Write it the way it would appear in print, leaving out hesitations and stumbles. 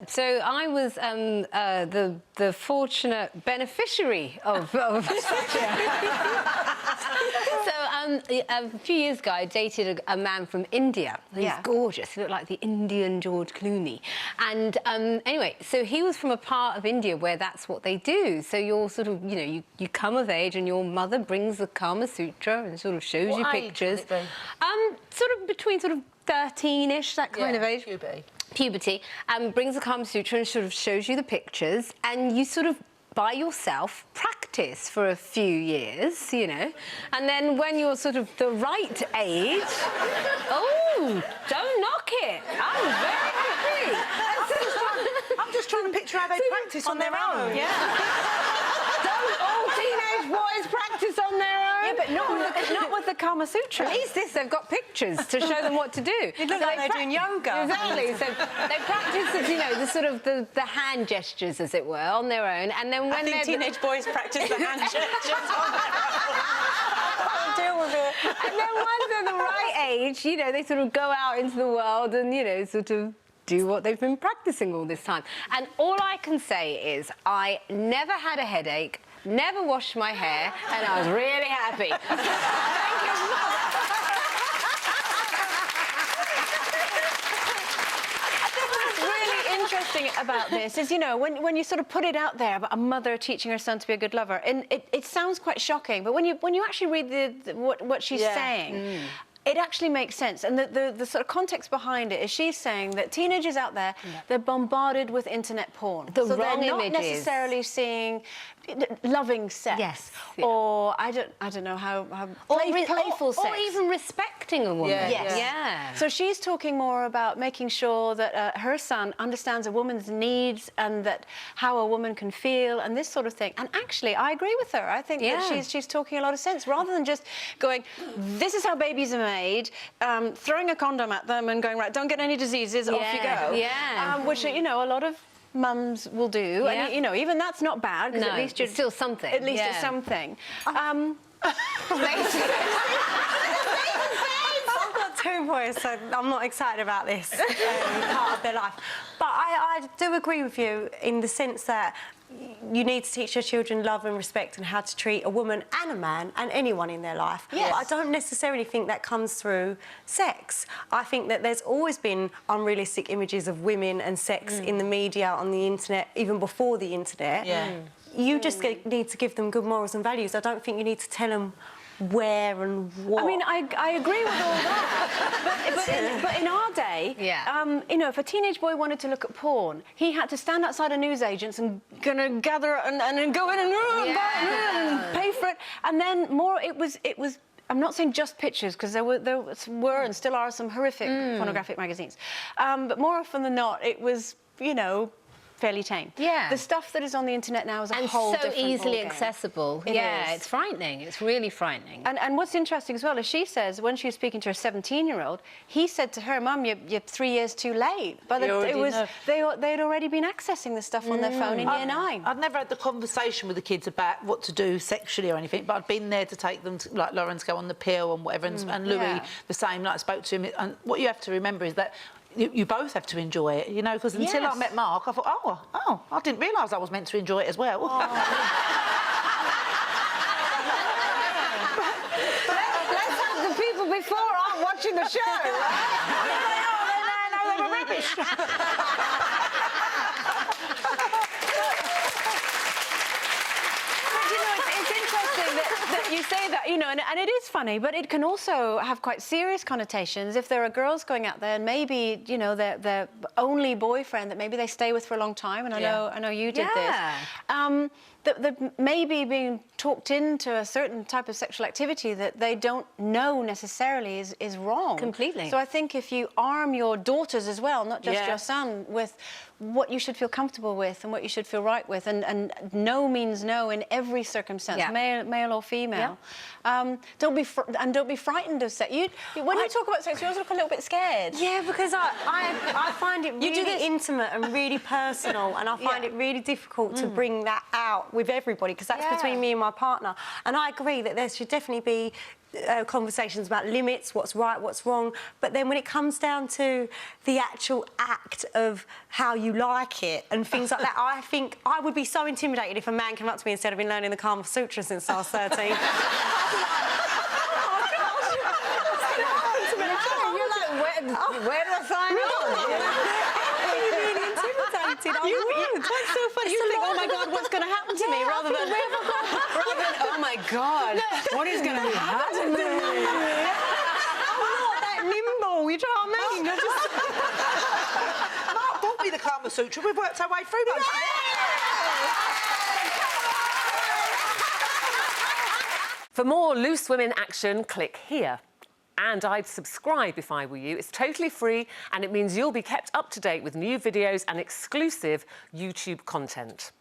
So I was the fortunate beneficiary of a few years ago, I dated a man from India. He's gorgeous. He looked like the Indian George Clooney. And anyway, so he was from a part of India where that's what they do. So you're sort of, you know, you come of age and your mother brings the Kama Sutra and sort of shows you pictures. Sort of between sort of 13-ish, that kind of age. Puberty, brings the Kama Sutra and sort of shows you the pictures, and you sort of by yourself practice for a few years, you know, and then when you're sort of the right age, oh, don't knock it. I'm very happy. I'm just trying to picture how they practice on their own. Yeah. Don't all teenage boys practice on their own? Yeah, but not with the Kama Sutra. At least this, they've got pictures to show them what to do. It looks like they're doing yoga. Exactly. So they practice, you know, the sort of the hand gestures, as it were, on their own, and then when I think teenage boys practice the hand gestures on their own. I can't deal with it. And then once they're the right age, you know, they sort of go out into the world and, you know, sort of do what they've been practicing all this time. And all I can say is I never had a headache, never washed my hair, and I was really happy. Thank you. Interesting about this is, you know, when you sort of put it out there about a mother teaching her son to be a good lover, and it sounds quite shocking, but when you actually read what she's saying, it actually makes sense. And the sort of context behind it is she's saying that teenagers out there, they're bombarded with internet porn. So they're not not necessarily seeing loving sex. Or I don't know how playful sex. Or even respecting a woman. Yeah. So she's talking more about making sure that her son understands a woman's needs and that how a woman can feel and this sort of thing. And actually, I agree with her. I think that she's talking a lot of sense, rather than just going, this is how babies are made, throwing a condom at them and going, right, don't get any diseases, off you go. Which, you know, a lot of mums will do, and you know, even that's not bad, because at least you're still something. At least it's something. I've got two boys, so I'm not excited about this part of their life. But I do agree with you in the sense that you need to teach your children love and respect and how to treat a woman and a man and anyone in their life. But I don't necessarily think that comes through sex. I think that there's always been unrealistic images of women and sex in the media, on the internet, even before the internet. You just need to give them good morals and values. I don't think you need to tell them where and what. I mean, I agree with all that. but in our day, you know, if a teenage boy wanted to look at porn, he had to stand outside a newsagent's and gather and go in and pay for it. And then it was. I'm not saying just pictures, because there were and still are some horrific pornographic magazines. But more often than not, it was, you know, fairly tame. The stuff that is on the internet now is a whole different so easily ballgame. Accessible. It's frightening. It's really frightening. And what's interesting as well is she says when she was speaking to her 17-year-old, he said to her, "Mum, you're 3 years too late." But they had already been accessing the stuff on their phone in year 9. I'd never had the conversation with the kids about what to do sexually or anything, but I'd been there to take them to, like Lauren, to go on the pill and whatever, and Louis the same. Like I spoke to him, and what you have to remember is that you both have to enjoy it, you know, because until I met Mark, I thought, oh, I didn't realise I was meant to enjoy it as well. Let's hope the people before aren't watching the show. They were rubbish. That you say that, you know, and it is funny, but it can also have quite serious connotations if there are girls going out there and maybe, you know, their only boyfriend that maybe they stay with for a long time, and I know you did this. That maybe being talked into a certain type of sexual activity that they don't know necessarily is wrong. Completely. So I think if you arm your daughters as well, not just your son, with what you should feel comfortable with and what you should feel right with, and no means no in every circumstance, male or female. Don't be frightened of sex. When you talk about sex, you always look a little bit scared. Yeah, because I find it really intimate and really personal, and I find it really difficult to bring that out with everybody, because that's between me and my partner. And I agree that there should definitely be conversations about limits, what's right, what's wrong. But then when it comes down to the actual act of how you like it and things like that, I think I would be so intimidated if a man came up to me and said, I've been learning the Kama Sutra since I was 13. Where do I sign on? That's so funny. You think, oh my God, what's going to happen to me? Rather than, oh my God, what is going to happen to me? I'm not that nimble, you know what I mean? Mark bought me the Kama Sutra. We've worked our way through most of it. For more Loose Women action, click here. And I'd subscribe if I were you. It's totally free and it means you'll be kept up to date with new videos and exclusive YouTube content.